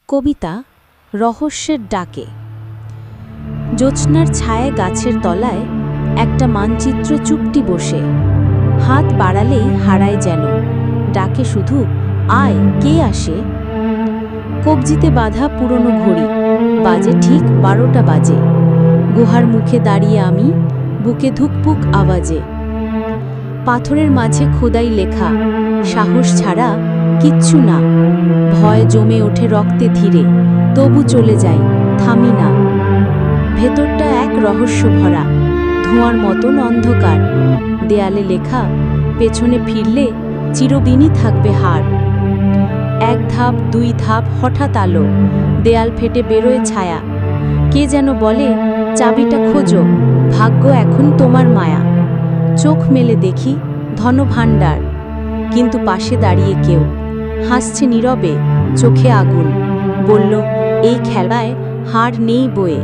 কবিতা রহস্যের ডাকে। জ্যোৎস্নার ছায়ায় গাছের তলায় একটা মানচিত্র চুপটি বসে, হাত বাড়ালেই হারায় যেন, ডাকে শুধু আয়, কে আসে। কবজিতে বাঁধা পুরনো ঘড়ি, বাজে ঠিক 12টা বাজে। গুহার মুখে দাঁড়িয়ে আমি, বুকে ধুকপুক আওয়াজে। পাথরের মাঝে খোদাই লেখা, সাহস ছাড়া কিচ্ছু না। ভয় জমে ওঠে রক্তে ধীরে, তবু চলে যাই, থামি না। ভেতরটা এক রহস্য ভরা, ধোঁয়ার মতন অন্ধকার। দেয়ালে লেখা, পেছনে ফিরলে চিরদিনই থাকবে হার। এক ধাপ, 2 ধাপ, হঠাৎ আলো, দেয়াল ফেটে বেরোয় ছায়া। কে যেন বলে, চাবিটা খোঁজো, ভাগ্য এখন তোমার মায়া। চোখ মেলে দেখি ধনভাণ্ডার, কিন্তু পাশে দাঁড়িয়ে কেউ হাসছে নীরবে, চোখে আগুন, বলল এই খেলায় হার নেই বয়ে।